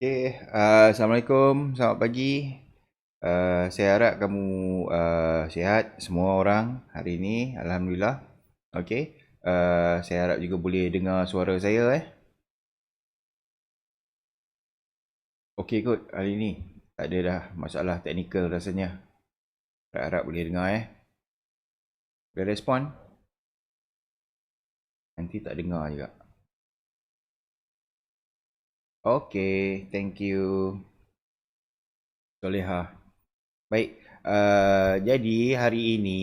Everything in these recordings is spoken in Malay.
Assalamualaikum, selamat pagi. Saya harap kamu sihat semua orang hari ini, alhamdulillah. Okey. Saya harap juga boleh dengar suara saya Okey kot hari ini. Tak ada dah masalah teknikal rasanya. Harap-harap boleh dengar Boleh respon? Nanti tak dengar juga. Okey, thank you. Solehah. Baik, jadi hari ini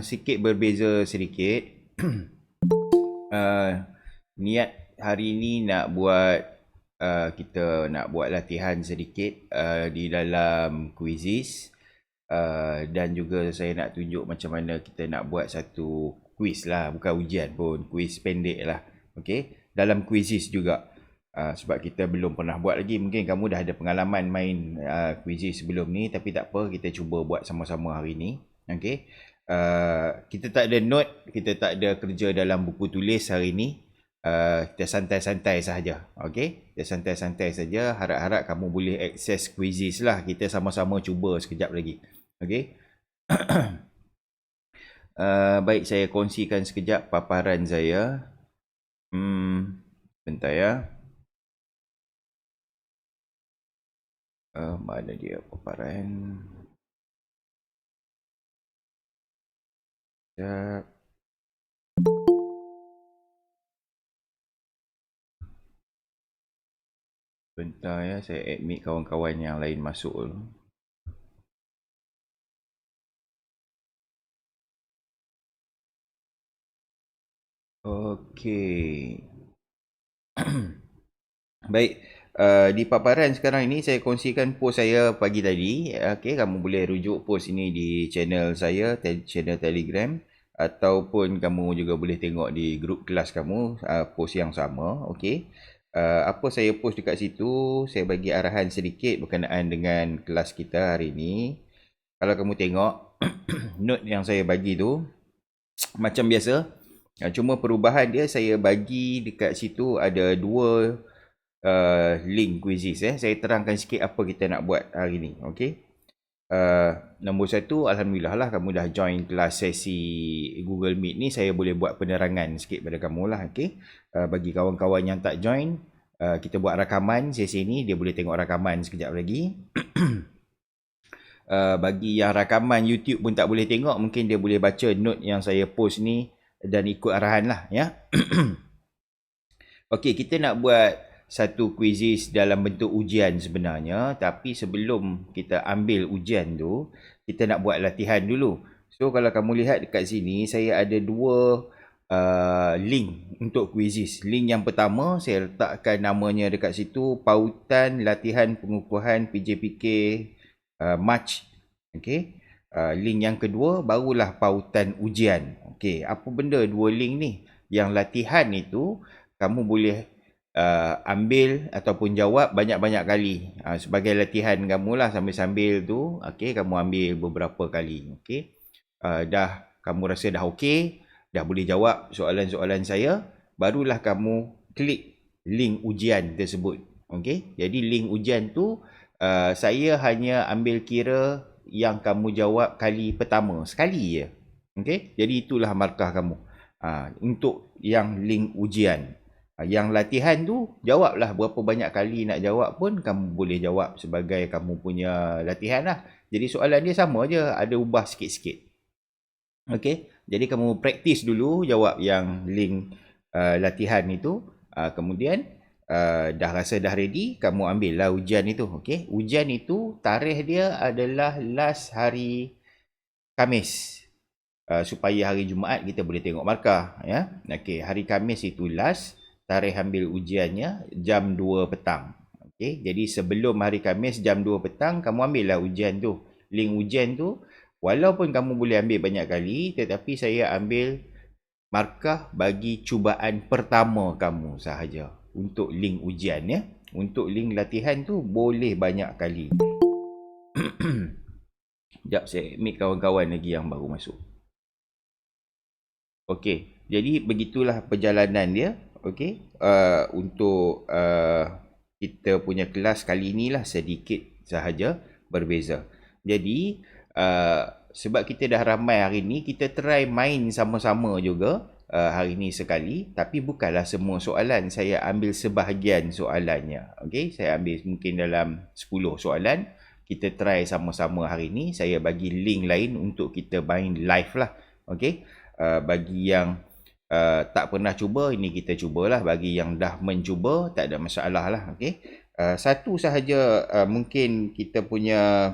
sikit berbeza sedikit. Niat hari ini nak buat kita nak buat latihan sedikit di dalam quizzes, dan juga saya nak tunjuk macam mana kita nak buat satu quiz lah, bukan ujian pun, quiz pendek lah. Okey, dalam quizzes juga. Sebab kita belum pernah buat lagi. Mungkin kamu dah ada pengalaman main quizzes sebelum ni, tapi tak apa, kita cuba buat sama-sama hari ni. Okey. Kita tak ada note, kita tak ada kerja dalam buku tulis hari ni. Kita santai-santai sahaja. Okey, kita santai-santai saja. Harap-harap kamu boleh akses quizzes lah. Kita sama-sama cuba sekejap lagi. Okey. Baik, saya kongsikan sekejap paparan saya. Bentar ya. Mana dia paparan? Sekejap. Bentar ya, saya admit kawan-kawan yang lain masuk dulu. Okey. Baik, di paparan sekarang ini saya kongsikan post saya pagi tadi. Okey, kamu boleh rujuk post ini di channel saya, channel Telegram, ataupun kamu juga boleh tengok di grup kelas kamu, post yang sama. Okey. Apa saya post dekat situ, saya bagi arahan sedikit berkenaan dengan kelas kita hari ini. Kalau kamu tengok note yang saya bagi tu macam biasa, cuma perubahan dia saya bagi dekat situ ada dua link quizzes. Saya terangkan sikit apa kita nak buat hari ni. Okey. Nombor satu, alhamdulillah lah kamu dah join kelas sesi Google Meet ni. Saya boleh buat penerangan sikit pada kamu lah. Okey. Bagi kawan-kawan yang tak join, kita buat rakaman sesi ni. Dia boleh tengok rakaman sekejap lagi. Bagi yang rakaman YouTube pun tak boleh tengok, mungkin dia boleh baca note yang saya post ni dan ikut arahan lah ya. Okey, kita nak buat satu quizzes dalam bentuk ujian sebenarnya, tapi sebelum kita ambil ujian tu, kita nak buat latihan dulu. So kalau kamu lihat dekat sini, saya ada dua link untuk quizzes. Link yang pertama, saya letakkan namanya dekat situ, Pautan Latihan Pengukuhan PJPK March. Okey. Link yang kedua, barulah pautan ujian. Okey, apa benda dua link ni? Yang latihan itu, kamu boleh ambil ataupun jawab banyak-banyak kali. Sebagai latihan kamu lah sambil-sambil tu. Okey, kamu ambil beberapa kali. Okey. Kamu rasa dah okey, dah boleh jawab soalan-soalan saya, barulah kamu klik link ujian tersebut. Okey. Jadi link ujian tu saya hanya ambil kira yang kamu jawab kali pertama, sekali je. Okey. Jadi itulah markah kamu. Untuk yang link ujian. Yang latihan tu, jawablah berapa banyak kali nak jawab pun kamu boleh jawab sebagai kamu punya latihan lah. Jadi soalan dia sama je, ada ubah sikit-sikit. Okey, jadi kamu praktis dulu jawab yang link latihan itu. Kemudian dah rasa dah ready, kamu ambil lah ujian itu. Okey, ujian itu tarikh dia adalah last hari Khamis. Supaya hari Jumaat kita boleh tengok markah ya. Okey, hari Khamis itu last. Tarikh ambil ujiannya jam 2 petang. Okey, jadi sebelum hari Khamis jam 2 petang, kamu ambillah ujian tu. Link ujian tu, walaupun kamu boleh ambil banyak kali, tetapi saya ambil markah bagi cubaan pertama kamu sahaja. Untuk link ujian ya. Untuk link latihan tu, boleh banyak kali. Sekejap, saya admit kawan-kawan lagi yang baru masuk. Okey, jadi begitulah perjalanan dia. Okey, untuk kita punya kelas kali inilah sedikit sahaja berbeza. Jadi sebab kita dah ramai hari ni, kita try main sama-sama juga hari ni sekali, tapi bukanlah semua soalan, saya ambil sebahagian soalannya. Okey, saya ambil mungkin dalam 10 soalan, kita try sama-sama hari ni. Saya bagi link lain untuk kita main live lah. Okey, bagi yang tak pernah cuba, ini kita cubalah. Bagi yang dah mencuba, tak ada masalah lah. Okey, satu sahaja mungkin kita punya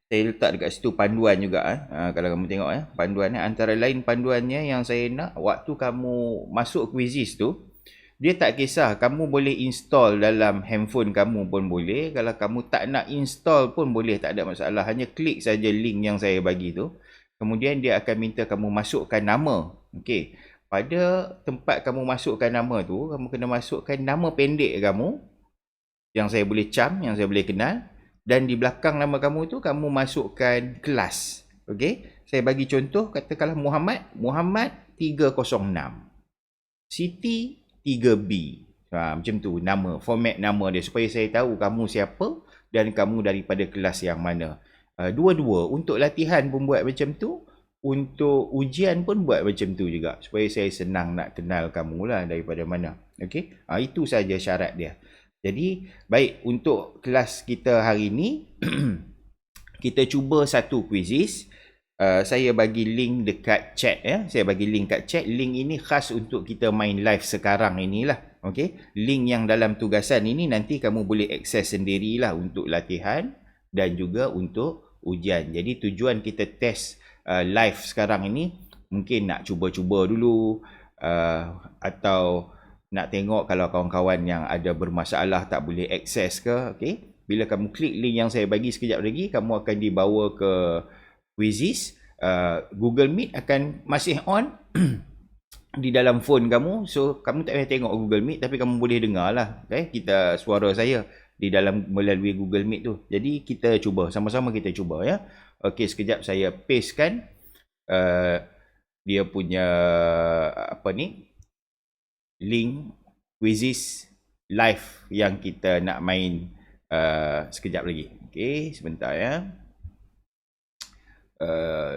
saya letak dekat situ panduan juga kalau kamu tengok panduan antara lain panduannya yang saya nak, waktu kamu masuk Quizzes tu, dia tak kisah kamu boleh install dalam handphone kamu pun boleh, kalau kamu tak nak install pun boleh, tak ada masalah, hanya klik saja link yang saya bagi tu. Kemudian dia akan minta kamu masukkan nama. Okey, pada tempat kamu masukkan nama tu, kamu kena masukkan nama pendek kamu yang saya boleh cam, yang saya boleh kenal. Dan di belakang nama kamu tu, kamu masukkan kelas. Okey, saya bagi contoh, katakanlah Muhammad 306. Siti 3B. Macam tu nama, format nama dia, supaya saya tahu kamu siapa dan kamu daripada kelas yang mana. Dua-dua, untuk latihan pun buat macam tu, untuk ujian pun buat macam tu juga, supaya saya senang nak kenal kamu lah daripada mana. Okey, itu saja syarat dia. Jadi, baik, untuk kelas kita hari ni, kita cuba satu Quizzes. Saya bagi link dekat chat ya. Saya bagi link kat chat. Link ini khas untuk kita main live sekarang inilah. Okey. Link yang dalam tugasan ini nanti kamu boleh akses sendirilah untuk latihan dan juga untuk ujian. Jadi tujuan kita test live sekarang ini, mungkin nak cuba-cuba dulu atau nak tengok kalau kawan-kawan yang ada bermasalah tak boleh akses ke. Okay? Bila kamu klik link yang saya bagi sekejap lagi, kamu akan dibawa ke Quizzes. Google Meet akan masih on di dalam phone kamu. So, kamu tak payah tengok Google Meet, tapi kamu boleh dengar lah kita suara saya di dalam melalui Google Meet tu. Jadi, kita cuba. Sama-sama kita cuba ya. Okey, sekejap saya pastekan dia punya link Quizzes live yang kita nak main sekejap lagi. Okey, sebentar ya.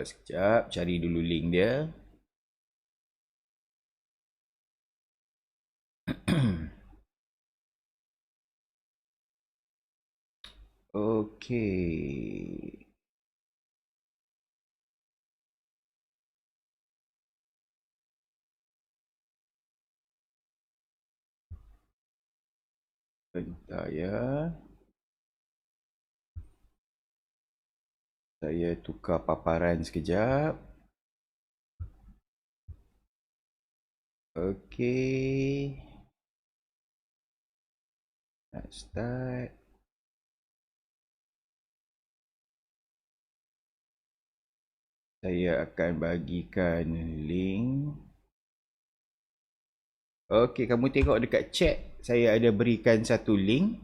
Sekejap, cari dulu link dia. Okey. Bentar ya. Saya tukar paparan sekejap. Okey. Nak start. Saya akan bagikan link. Okey, kamu tengok dekat chat, saya ada berikan satu link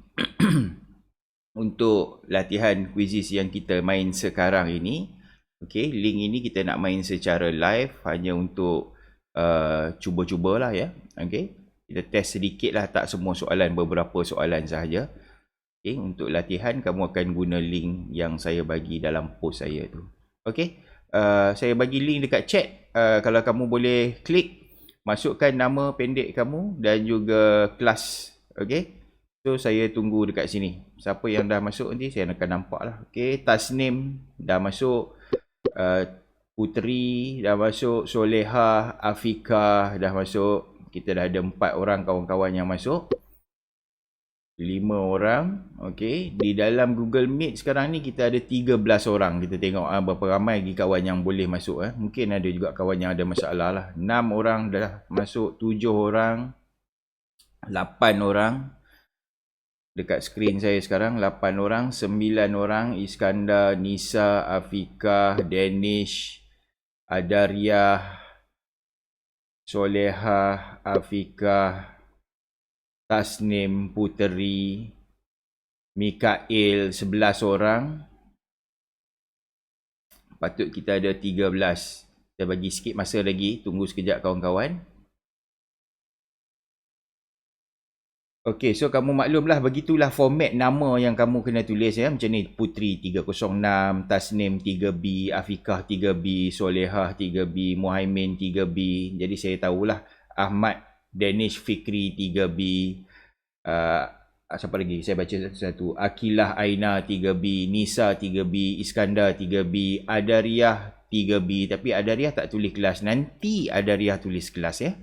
untuk latihan Quizzes yang kita main sekarang ini. Okey, link ini kita nak main secara live, hanya untuk cuba-cubalah ya. Okey, kita test sedikit lah, tak semua soalan, beberapa soalan sahaja. Okey, untuk latihan kamu akan guna link yang saya bagi dalam post saya tu. Okey, saya bagi link dekat chat. Kalau kamu boleh klik, masukkan nama pendek kamu dan juga kelas. Okey, so saya tunggu dekat sini. Siapa yang dah masuk nanti saya akan nampak lah. Okey, Tasnim dah masuk, Putri dah masuk, Solehah, Afikah dah masuk. Kita dah ada 4 orang kawan-kawan yang masuk. 5 orang. Okey, di dalam Google Meet sekarang ni kita ada 13 orang. Kita tengok berapa ramai lagi kawan yang boleh masuk. Mungkin ada juga kawan yang ada masalah lah. 6 orang dah masuk, 7 orang, 8 orang. Dekat skrin saya sekarang 8 orang, 9 orang, Iskandar, Nisa, Afikah, Danish, Adariah, Solehah, Afikah, Tasnim, Puteri, Mikael, 11 orang. Patut kita ada 13. Kita bagi sikit masa lagi. Tunggu sekejap kawan-kawan. Okey, so kamu maklumlah begitulah format nama yang kamu kena tulis ya. Macam ni, Putri 306, Tasnim 3B, Afikah 3B, Solehah 3B, Muhaimin 3B. Jadi saya tahulah Ahmad Danish Fikri 3B. Siapa lagi? Saya baca satu-satu. Akilah Aina 3B, Nisa 3B, Iskandar 3B, Adariah 3B. Tapi Adariah tak tulis kelas. Nanti Adariah tulis kelas ya.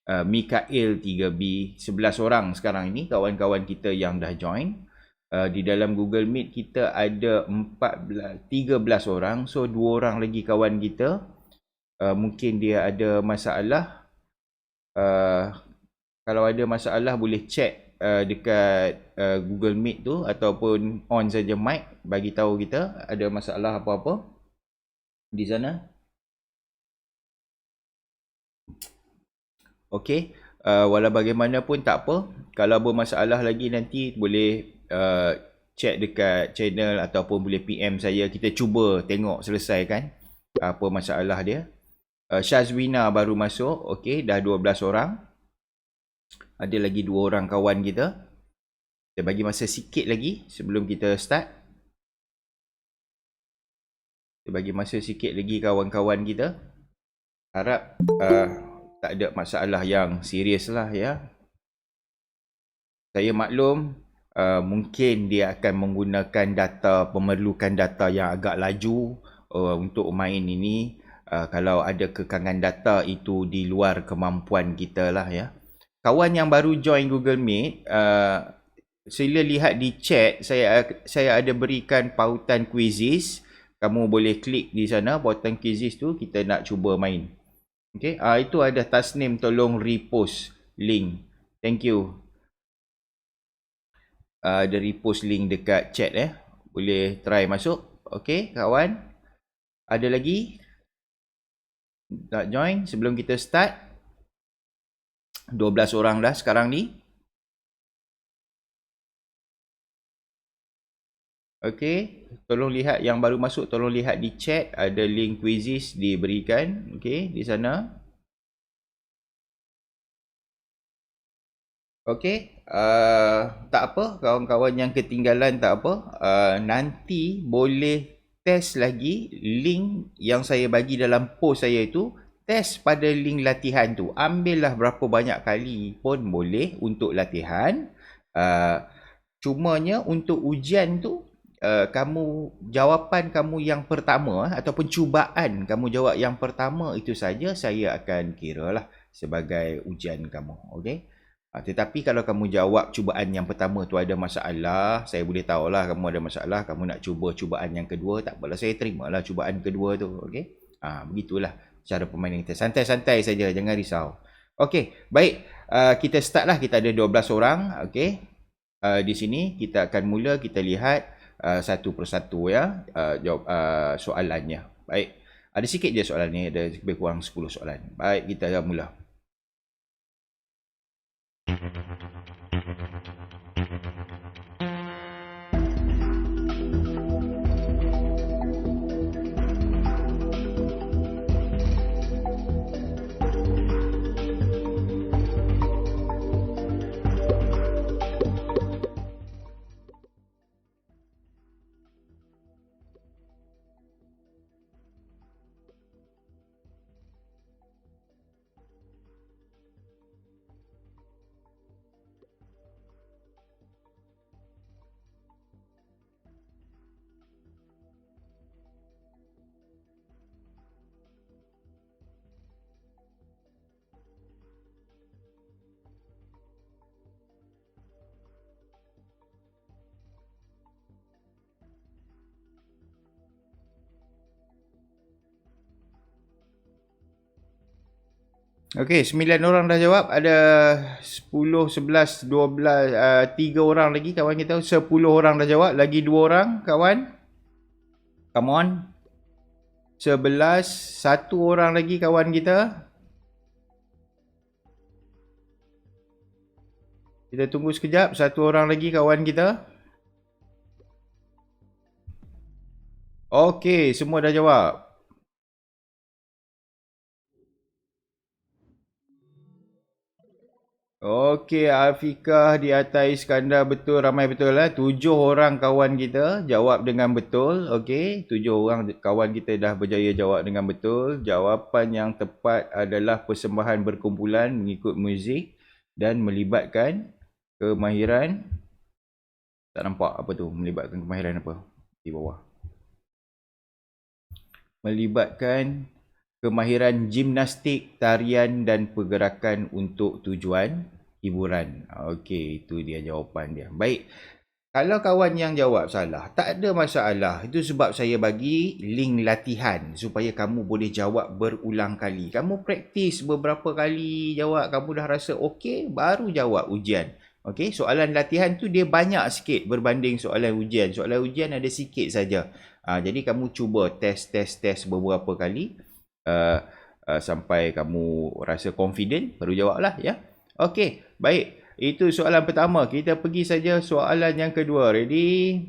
Mikael 3B, 11 orang sekarang ini kawan-kawan kita yang dah join. Di dalam Google Meet kita ada 13 orang. So 2 orang lagi kawan kita. Mungkin dia ada masalah. Kalau ada masalah boleh check dekat Google Meet tu ataupun on saja mic bagi tahu kita ada masalah apa-apa di sana. Okey, walau bagaimanapun tak apa. Kalau bermasalah lagi nanti boleh check dekat channel ataupun boleh PM saya. Kita cuba tengok selesaikan apa masalah dia. Syazwina baru masuk. Okey, dah 12 orang. Ada lagi 2 orang kawan kita. Kita bagi masa sikit lagi sebelum kita start. Kita bagi masa sikit lagi kawan-kawan kita. Harap tak ada masalah yang serius lah ya. Saya maklum mungkin dia akan menggunakan data, memerlukan data yang agak laju untuk main ini. Kalau ada kekangan data itu di luar kemampuan kita lah ya. Kawan yang baru join Google Meet, sila lihat di chat, saya ada berikan pautan quizzes. Kamu boleh klik di sana pautan quizzes tu, kita nak cuba main. Okay, itu ada Tasnim, tolong repost link. Thank you. Ada repost link dekat chat boleh try masuk. Okay, kawan. Ada lagi nak join sebelum kita start? 12 orang dah sekarang ni. Okay, tolong lihat yang baru masuk, tolong lihat di chat, ada link quizzes diberikan. Okay, di sana. Okay, tak apa, kawan-kawan yang ketinggalan tak apa. Nanti boleh test lagi link yang saya bagi dalam post saya itu. Test pada link latihan tu. Ambillah berapa banyak kali pun boleh untuk latihan. Cumanya untuk ujian tu, kamu jawapan kamu yang pertama ataupun cubaan kamu jawab yang pertama itu saja saya akan kira lah sebagai ujian kamu. Okay? Tetapi kalau kamu jawab cubaan yang pertama tu ada masalah, saya boleh tahulah kamu ada masalah, kamu nak cuba cubaan yang kedua, tak apalah, saya terimalah cubaan kedua tu. Okey. Begitulah cara permainan kita. Santai-santai saja, jangan risau. Okey, baik. Kita start lah, kita ada 12 orang. Okey. Di sini kita akan mula, kita lihat satu persatu ya, jawab soalannya. Baik. Ada sikit je soalan ni, ada lebih kurang 10 soalan. Baik, kita mula. Okey, 9 orang dah jawab. Ada 10, 11, 12, 3 orang lagi kawan kita. 10 orang dah jawab. Lagi 2 orang kawan. Come on. 11, 1 orang lagi kawan kita. Kita tunggu sekejap. 1 orang lagi kawan kita. Okey, semua dah jawab. Okey, Afiqah di atas Iskandar betul, ramai betul lah. 7 orang kawan kita jawab dengan betul. Okey, 7 orang kawan kita dah berjaya jawab dengan betul. Jawapan yang tepat adalah persembahan berkumpulan mengikut muzik dan melibatkan kemahiran. Tak nampak apa tu, melibatkan kemahiran apa di bawah. Melibatkan kemahiran gimnastik, tarian dan pergerakan untuk tujuan hiburan. Okey, itu dia jawapan dia. Baik. Kalau kawan yang jawab salah, tak ada masalah. Itu sebab saya bagi link latihan supaya kamu boleh jawab berulang kali. Kamu praktis beberapa kali jawab, kamu dah rasa okey, baru jawab ujian. Okey, soalan latihan tu dia banyak sikit berbanding soalan ujian. Soalan ujian ada sikit saja. Jadi kamu cuba test beberapa kali sampai kamu rasa confident, baru jawablah ya. Okey, baik. Itu soalan pertama. Kita pergi saja soalan yang kedua. Ready?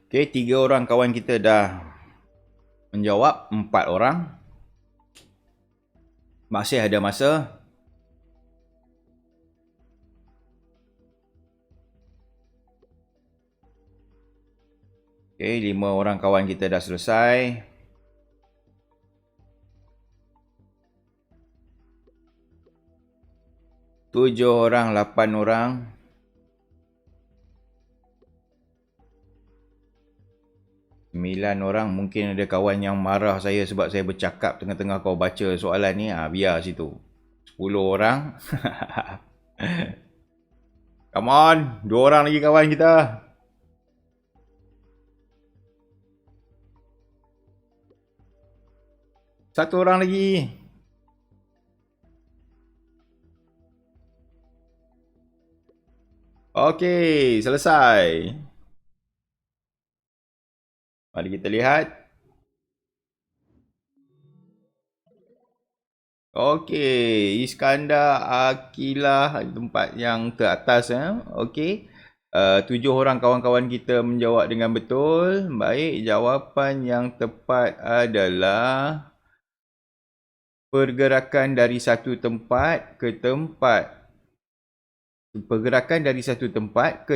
Okey, 3 orang kawan kita dah menjawab, 4 orang. Masih ada masa. Okey, 5 orang kawan kita dah selesai. 7 orang, 8 orang. 9 orang. Mungkin ada kawan yang marah saya sebab saya bercakap tengah-tengah kau baca soalan ni. Biar situ. 10 orang. Come on. 2 orang lagi kawan kita. Satu orang lagi. Okey, selesai. Mari kita lihat. Okey, Iskandar, Akilah tempat yang ke atas. Okey. 7 orang kawan-kawan kita menjawab dengan betul. Baik, jawapan yang tepat adalah pergerakan dari satu tempat ke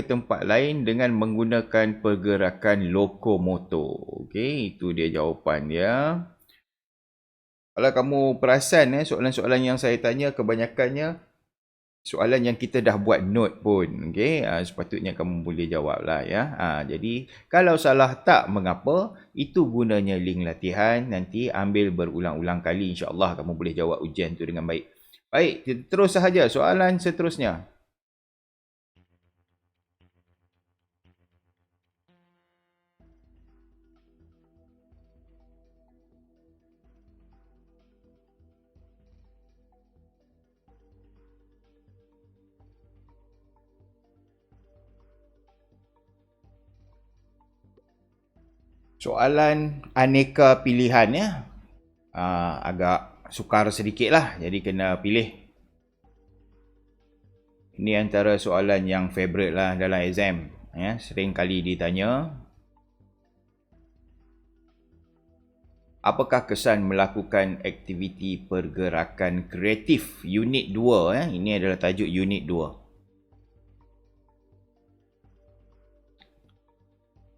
tempat lain dengan menggunakan pergerakan lokomotor. Okey, itu dia jawapan dia. Kalau kamu perasan soalan-soalan yang saya tanya kebanyakannya soalan yang kita dah buat note pun. Okey, sepatutnya kamu boleh jawablah ya. Jadi kalau salah tak mengapa, itu gunanya link latihan. Nanti ambil berulang-ulang kali, insya-Allah kamu boleh jawab ujian tu dengan baik. Baik, terus sahaja soalan seterusnya. Soalan aneka pilihan ya. Agak sukar sedikit lah. Jadi kena pilih. Ini antara soalan yang favorite lah dalam exam. Sering kali ditanya. Apakah kesan melakukan aktiviti pergerakan kreatif? Unit 2. Ini adalah tajuk unit 2.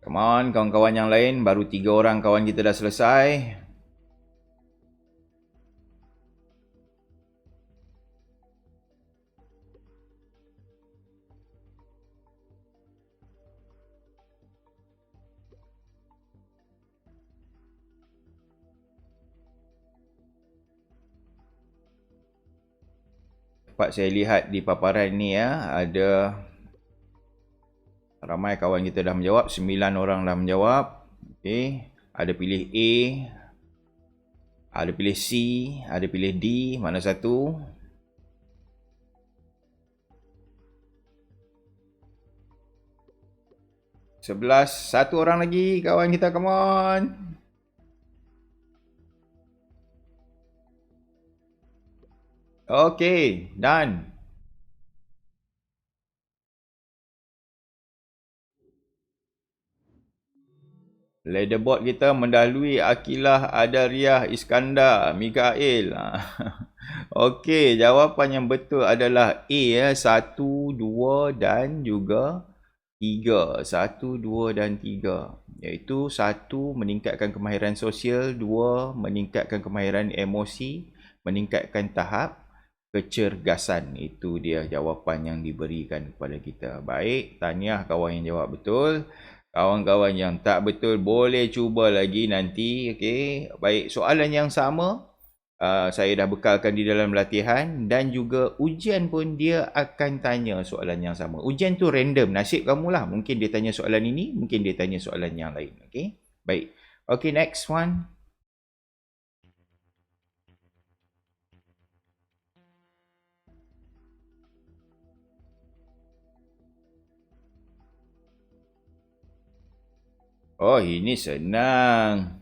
Come on, kawan-kawan yang lain. Baru 3 orang kawan kita dah selesai. Dapat saya lihat di paparan ni ada ramai kawan kita dah menjawab. 9 orang dah menjawab. Okey, ada pilih A, ada pilih C, ada pilih D. Mana satu? 11. Satu orang lagi kawan kita, come on. Okay, done. Leaderboard kita mendahului Akilah, Adariah, Iskandar, Mikael. Okey, jawapan yang betul adalah A ya, 1, 2 dan juga 3. 1, 2 dan 3. Iaitu 1 meningkatkan kemahiran sosial, 2 meningkatkan kemahiran emosi, meningkatkan tahap kecergasan. Itu dia jawapan yang diberikan kepada kita. Baik, tahniah kawan yang jawab betul. Kawan-kawan yang tak betul boleh cuba lagi nanti. Okey, baik, soalan yang sama saya dah bekalkan di dalam latihan dan juga ujian pun dia akan tanya soalan yang sama. Ujian tu random, nasib kamulah. Mungkin dia tanya soalan ini, mungkin dia tanya soalan yang lain. Okey, baik. Okey, next one. Oh, ini senang.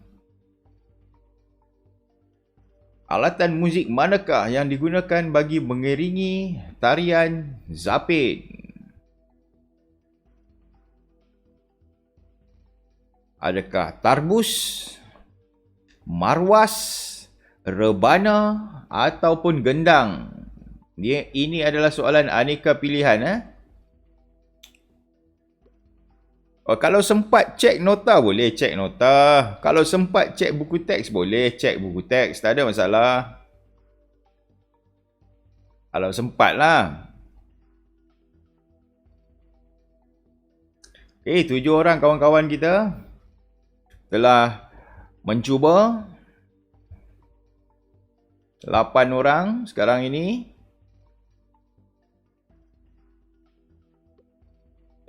Alatan muzik manakah yang digunakan bagi mengiringi tarian zapin? Adakah tarbus, marwas, rebana ataupun gendang? Ini adalah soalan aneka pilihan. Kalau sempat cek nota, boleh cek nota. Kalau sempat cek buku teks, boleh cek buku teks. Tak ada masalah. Kalau sempat lah. Okay, 7 orang kawan-kawan kita telah mencuba. 8 orang sekarang ini.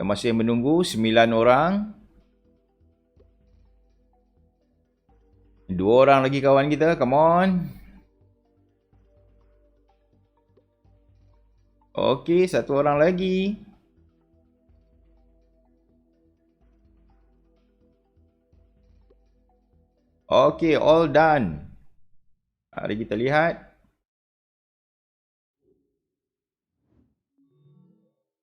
Kita masih menunggu 9 orang. 2 orang lagi kawan kita, come on. Okey, 1 orang lagi. Okey, all done. Mari kita lihat.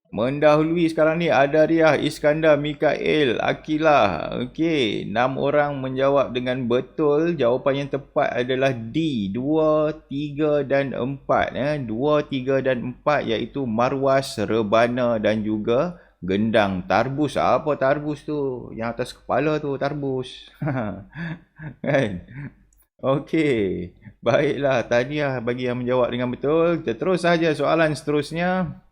Mendahului sekarang ni Adariah, Iskandar, Mikael, Akilah. Okey, 6 orang menjawab dengan betul. Jawapan yang tepat adalah D, 2, 3 dan 4. 2, 3 dan 4 iaitu marwas, rebana dan juga gendang. Tarbus, apa tarbus tu? Yang atas kepala tu tarbus. Kan? Okey, baiklah, tahniah bagi yang menjawab dengan betul. Kita terus saja soalan seterusnya.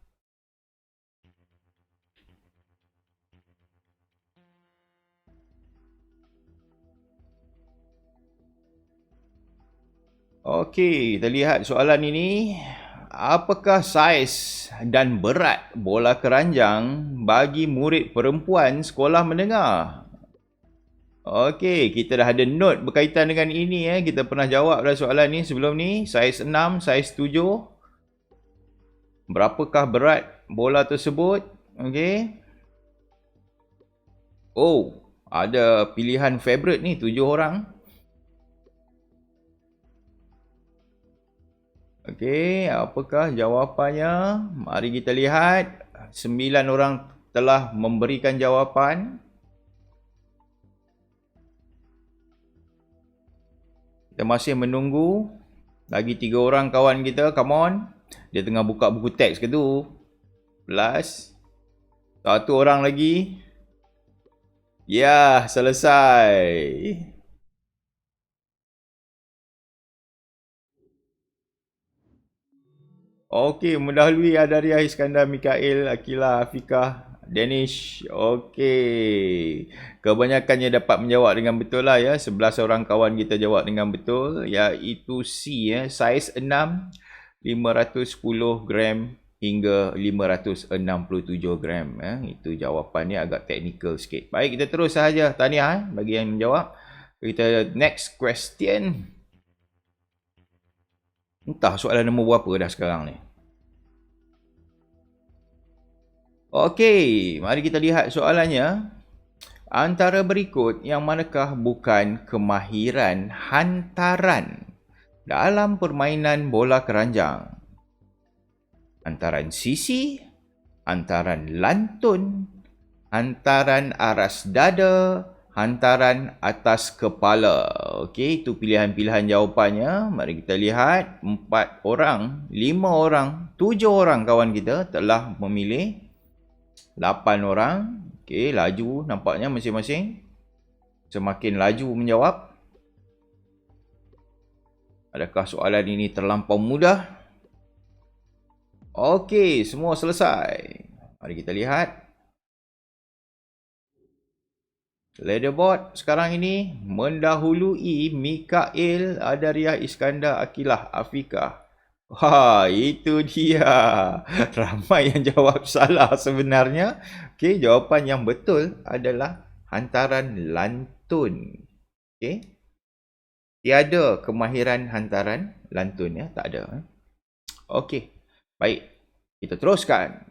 Okey, kita lihat soalan ini. Apakah saiz dan berat bola keranjang bagi murid perempuan sekolah menengah? Okey, kita dah ada note berkaitan dengan ini. Kita pernah jawab dah soalan ni sebelum ni. Saiz 6, saiz 7. Berapakah berat bola tersebut? Okey. Oh, ada pilihan favorite ni, 7 orang. Okey, apakah jawapannya? Mari kita lihat. 9 orang telah memberikan jawapan. Kita masih menunggu. Lagi 3 orang kawan kita, come on. Dia tengah buka buku teks ke tu? Plus. 1 orang lagi. Ya, selesai. Okey, mendahului Adariah, Iskandar, Mikael, Akilah, Afikah, Danish. Okey. Kebanyakannya dapat menjawab dengan betul lah ya. 11 orang kawan kita jawab dengan betul. Iaitu C ya. Saiz 6, 510 gram hingga 567 gram. Itu jawapannya agak teknikal sikit. Baik, kita terus sahaja. Tahniah bagi yang menjawab. Kita next question. Entah soalan nombor berapa dah sekarang ni. Okey, mari kita lihat soalannya. Antara berikut yang manakah bukan kemahiran hantaran dalam permainan bola keranjang? Hantaran sisi, hantaran lantun, hantaran aras dada, hantaran atas kepala. Okey, itu pilihan-pilihan jawapannya. Mari kita lihat. 4 orang, 5 orang, 7 orang kawan kita telah memilih. 8 orang. Okey, laju nampaknya masing-masing. Semakin laju menjawab. Adakah soalan ini terlampau mudah? Okey, semua selesai. Mari kita lihat. Leaderboard sekarang ini mendahului Mikail, Adariah, Iskandar, Akilah, Afikah. Wah, itu dia. Ramai yang jawab salah sebenarnya. Okey, jawapan yang betul adalah hantaran lantun. Okey. Tiada kemahiran hantaran lantun ya, tak ada. Okey. Baik. Kita teruskan.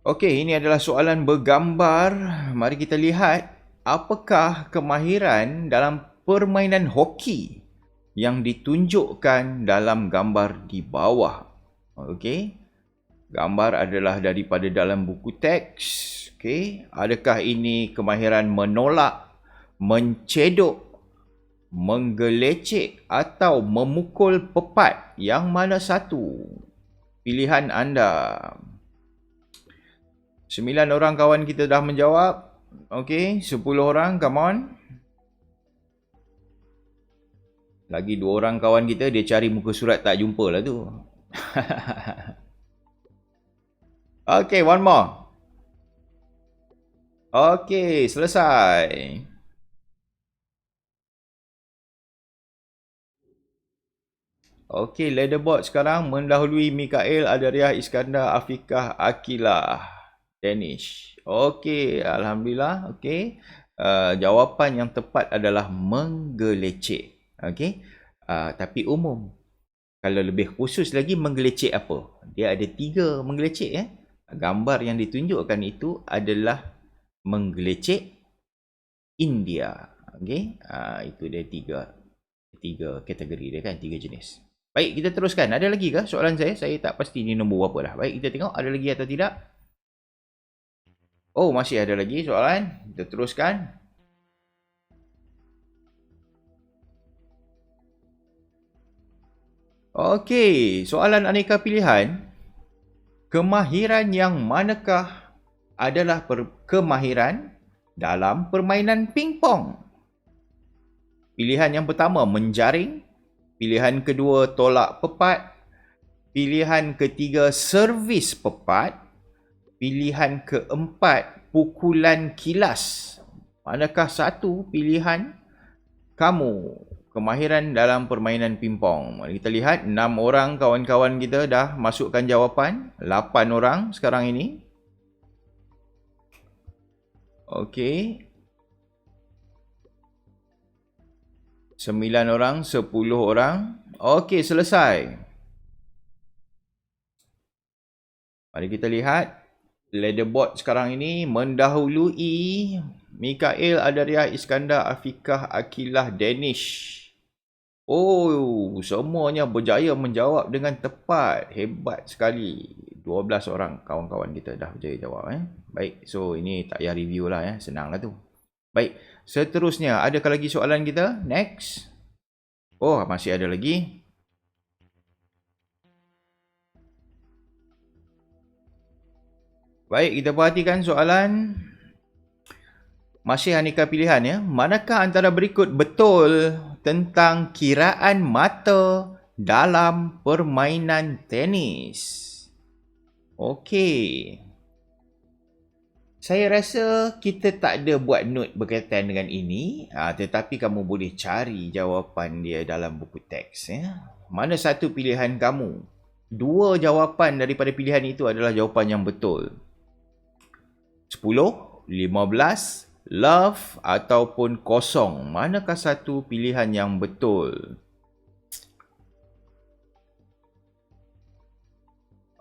Okey, ini adalah soalan bergambar. Mari kita lihat apakah kemahiran dalam permainan hoki yang ditunjukkan dalam gambar di bawah. Okey. Gambar adalah daripada dalam buku teks. Okey, adakah ini kemahiran menolak, mencedok, menggelecek atau memukul pepat? Yang mana satu? Pilihan anda. 9 orang kawan kita dah menjawab. Okey, 10 orang, come on. Lagi 2 orang kawan kita, dia cari muka surat tak jumpa lah tu. Okey, one more. Okey, selesai. Okey, leaderboard sekarang mendahului Mikail, Adariah, Iskandar, Afikah, Akilah, Danish. Okey, alhamdulillah. Okey. Jawapan yang tepat adalah menggelecek. Okey. Tapi umum. Kalau lebih khusus lagi, menggelecek apa? Dia ada 3 menggelecek ya. Gambar yang ditunjukkan itu adalah menggelecek India. Okey. Itu dia 3 kategori dia kan, 3 jenis. Baik, kita teruskan. Ada lagi ke soalan saya? Saya tak pasti ni nombor berapa dah. Baik, kita tengok ada lagi atau tidak. Oh, masih ada lagi soalan. Kita teruskan. Okey, soalan aneka pilihan. Kemahiran yang manakah adalah kemahiran dalam permainan pingpong? Pilihan yang pertama, menjaring. Pilihan kedua, tolak pepat. Pilihan ketiga, servis pepat. Pilihan keempat, pukulan kilas. Manakah satu pilihan kamu? Kemahiran dalam permainan pingpong. Mari kita lihat. 6 orang kawan-kawan kita dah masukkan jawapan. 8 orang sekarang ini. Okey. 9 orang, 10 orang. Okey, selesai. Mari kita lihat. Leaderboard sekarang ini mendahului Mikail, Adariah, Iskandar, Afikah, Akilah, Danish. Oh, semuanya berjaya menjawab dengan tepat. Hebat sekali. 12 orang kawan-kawan kita dah berjaya jawab. Baik, so ini tak payah review lah. Senang lah tu. Baik, seterusnya. Adakah lagi soalan kita? Next. Oh, masih ada lagi. Baik, kita perhatikan soalan. Masih aneka pilihan ya. Manakah antara berikut betul tentang kiraan mata dalam permainan tenis? Okey. Saya rasa kita tak ada buat note berkaitan dengan ini. Tetapi kamu boleh cari jawapan dia dalam buku teks. Ya. Mana satu pilihan kamu? 2 jawapan daripada pilihan itu adalah jawapan yang betul. 10, 15, love ataupun kosong. Manakah satu pilihan yang betul?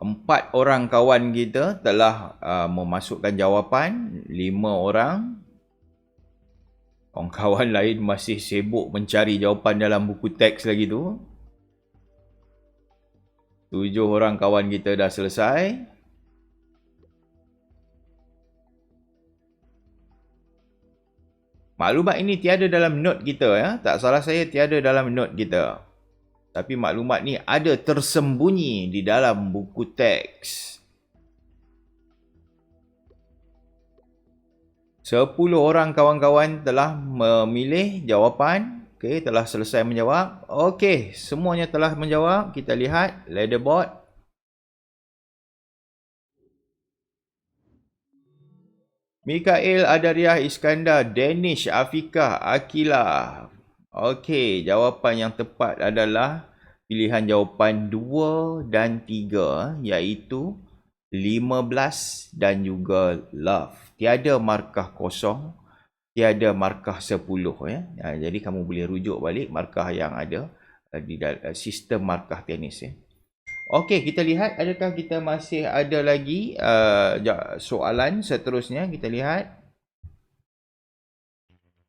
4 orang kawan kita telah memasukkan jawapan. 5 orang. Kawan-kawan lain masih sibuk mencari jawapan dalam buku teks lagi tu. 7 orang kawan kita dah selesai. Maklumat ini tiada dalam note kita ya. Tak salah saya tiada dalam note kita. Tapi maklumat ni ada tersembunyi di dalam buku teks. 10 orang kawan-kawan telah memilih jawapan. Okey, telah selesai menjawab. Okey, semuanya telah menjawab. Kita lihat leaderboard. Mikael, Adariah, Iskandar, Danish, Afikah, Akilah. Okey, jawapan yang tepat adalah pilihan jawapan 2 dan 3, iaitu 15 dan juga love. Tiada markah kosong, tiada markah 10 ya. Jadi kamu boleh rujuk balik markah yang ada di dalam sistem markah tenis ya. Okey, kita lihat adakah kita masih ada lagi soalan seterusnya. Kita lihat.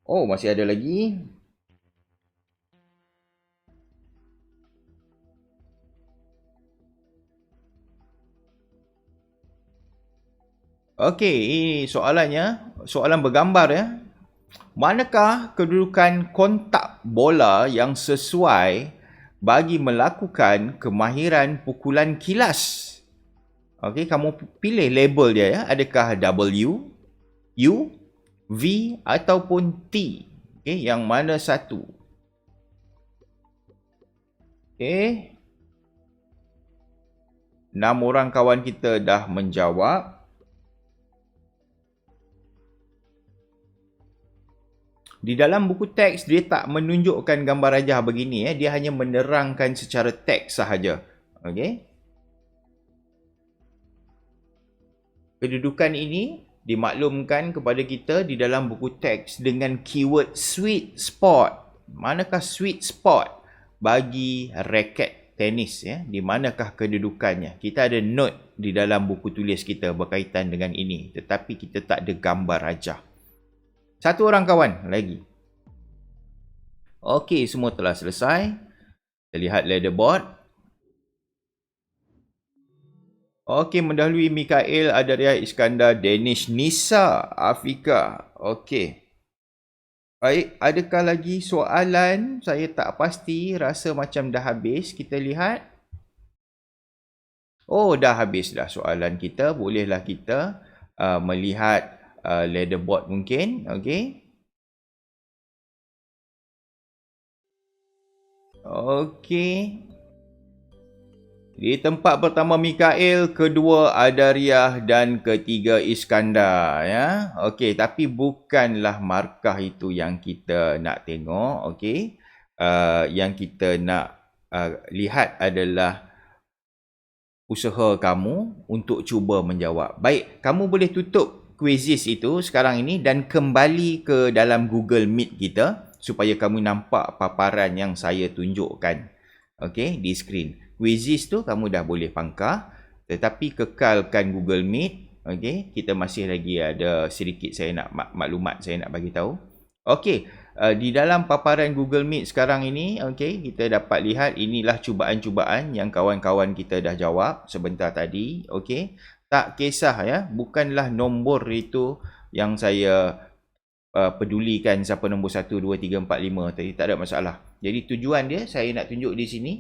Oh, masih ada lagi. Okey, ini soalan bergambar ya. Manakah kedudukan kontak bola yang sesuai bagi melakukan kemahiran pukulan kilas? Okey, kamu pilih label dia ya. Adakah W, U, V ataupun T? Okey, yang mana satu? Okey. 6 orang kawan kita dah menjawab. Di dalam buku teks dia tak menunjukkan gambar rajah begini ya, dia hanya menerangkan secara teks sahaja. Okey. Kedudukan ini dimaklumkan kepada kita di dalam buku teks dengan keyword sweet spot. Manakah sweet spot bagi raket tenis ya? Di manakah kedudukannya? Kita ada note di dalam buku tulis kita berkaitan dengan ini, tetapi kita tak ada gambar rajah. 1 orang kawan lagi. Okey, semua telah selesai. Kita lihat leaderboard. Okey, mendahului Mikael, Adariah, Iskandar, Danish, Nisa, Afikah. Okey. Baik, adakah lagi soalan? Saya tak pasti, rasa macam dah habis. Kita lihat. Oh, dah habis dah soalan kita. Bolehlah kita melihat leaderboard mungkin. Okey. Okey. Di tempat pertama Mikael, kedua Adariah dan ketiga Iskandar ya. Okey, tapi bukanlah markah itu yang kita nak tengok, okey. Yang kita nak lihat adalah usaha kamu untuk cuba menjawab. Baik, kamu boleh tutup quizzes itu sekarang ini dan kembali ke dalam Google Meet kita supaya kamu nampak paparan yang saya tunjukkan. Okey, di skrin. Quizzes tu kamu dah boleh pangkah, tetapi kekalkan Google Meet. Okey, kita masih lagi ada sedikit saya nak maklumat saya nak bagi tahu. Okey, di dalam paparan Google Meet sekarang ini, okey, kita dapat lihat inilah cubaan-cubaan yang kawan-kawan kita dah jawab sebentar tadi. Okey, tak kisah ya, bukanlah nombor itu yang saya pedulikan siapa nombor 1, 2, 3, 4, 5 tadi, tak ada masalah. Jadi tujuan dia saya nak tunjuk di sini,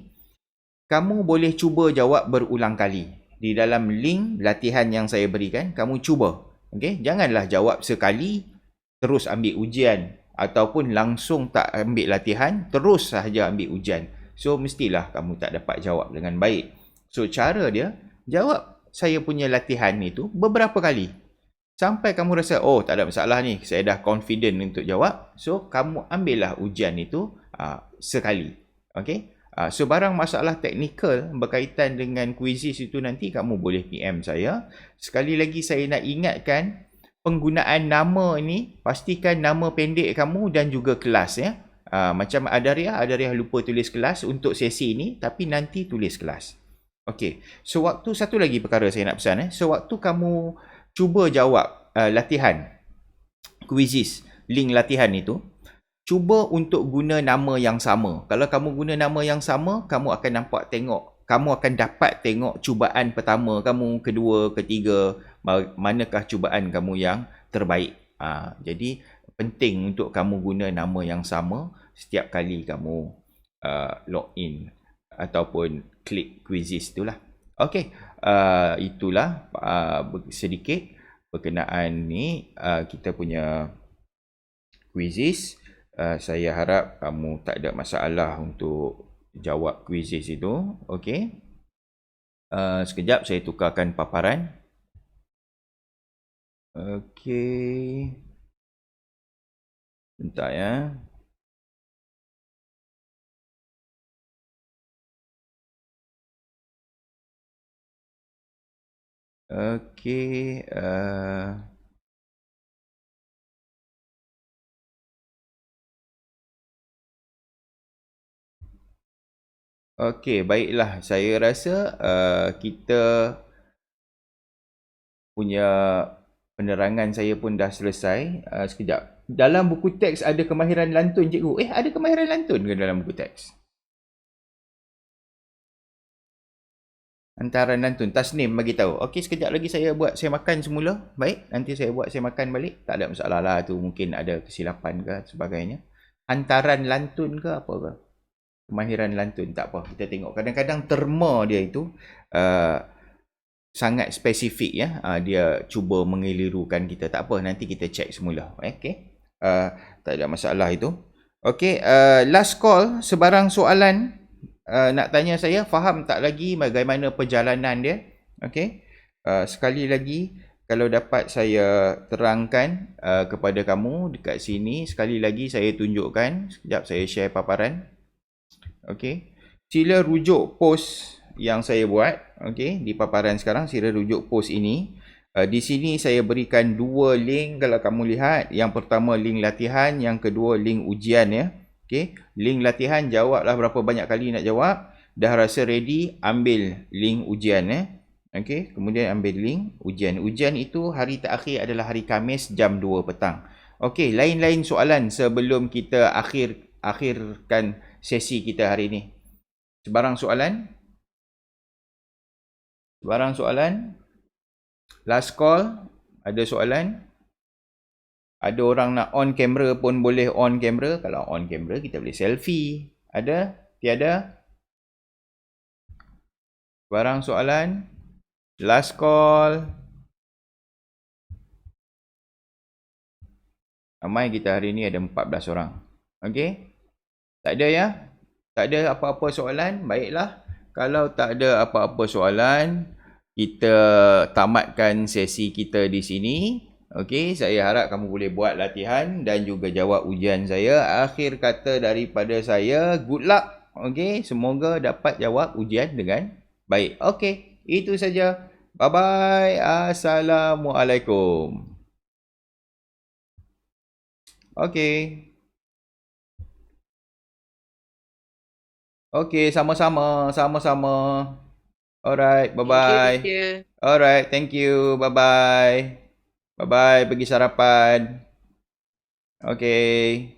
kamu boleh cuba jawab berulang kali. Di dalam link latihan yang saya berikan, kamu cuba. Okey, janganlah jawab sekali terus ambil ujian ataupun langsung tak ambil latihan terus sahaja ambil ujian. So mestilah kamu tak dapat jawab dengan baik. So cara dia, jawab saya punya latihan itu beberapa kali. Sampai kamu rasa, oh tak ada masalah ni, saya dah confident untuk jawab. So kamu ambillah ujian itu sekali. Okey. So barang masalah teknikal berkaitan dengan quizzes itu nanti kamu boleh PM saya. Sekali lagi saya nak ingatkan, penggunaan nama ini, pastikan nama pendek kamu dan juga kelas ya. Macam Adariah lupa tulis kelas untuk sesi ini, tapi nanti tulis kelas. Okey. Sewaktu satu lagi perkara saya nak pesan sewaktu kamu cuba jawab latihan quizzes, link latihan itu, cuba untuk guna nama yang sama. Kalau kamu guna nama yang sama, kamu akan kamu akan dapat tengok cubaan pertama kamu, kedua, ketiga, manakah cubaan kamu yang terbaik. Jadi penting untuk kamu guna nama yang sama setiap kali kamu login ataupun klik quizzes itulah. Okey, itulah sedikit berkenaan ni kita punya quizzes. Saya harap kamu tak ada masalah untuk jawab quizzes itu. Okey. Sekejap saya tukarkan paparan. Okey. Bentar ya. Okey. Okey, baiklah. Saya rasa kita punya penerangan saya pun dah selesai. Sekejap. Dalam buku teks ada kemahiran lantun, cikgu. Ada kemahiran lantun ke dalam buku teks? Hantaran lantun. Tasnim bagi tahu. Okey, sekejap lagi saya makan semula. Baik, nanti saya makan balik. Tak ada masalah lah tu. Mungkin ada kesilapan ke sebagainya. Hantaran lantun ke apa ke? Kemahiran lantun, tak apa, kita tengok. Kadang-kadang terma dia itu sangat spesifik ya. Dia cuba mengelirukan kita. Tak apa, nanti kita check semula. Okey. Tak ada masalah itu. Okey, last call, sebarang soalan nak tanya saya, faham tak lagi bagaimana perjalanan dia? Okey. Sekali lagi, kalau dapat saya terangkan kepada kamu dekat sini, sekali lagi saya tunjukkan. Sekejap saya share paparan. Okey. Sila rujuk post yang saya buat, okey, di paparan sekarang. Sila rujuk post ini. Di sini saya berikan dua link kalau kamu lihat. Yang pertama link latihan, yang kedua link ujian ya. Okey, link latihan jawablah berapa banyak kali nak jawab. Dah rasa ready, ambil link ujian ya. Okey, kemudian ambil link ujian. Ujian itu hari terakhir adalah hari Khamis jam 2 petang. Okey, lain-lain soalan sebelum kita akhirkan sesi kita hari ini. Sebarang soalan? Sebarang soalan? Last call? Ada soalan? Ada orang nak on camera pun boleh on camera. Kalau on camera kita boleh selfie. Ada? Tiada? Sebarang soalan? Last call? Ramai kita hari ini ada 14 orang. Okey? Tak ada ya? Tak ada apa-apa soalan? Baiklah. Kalau tak ada apa-apa soalan, kita tamatkan sesi kita di sini. Okey, saya harap kamu boleh buat latihan dan juga jawab ujian saya. Akhir kata daripada saya, good luck. Okey, semoga dapat jawab ujian dengan baik. Okey, itu saja. Bye-bye. Assalamualaikum. Okey. Okey, sama-sama. Sama-sama. Alright, bye-bye. Alright, thank you. Bye-bye. Bye-bye, pergi sarapan. Okey.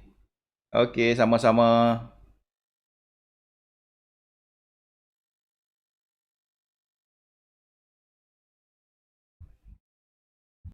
Okey, sama-sama.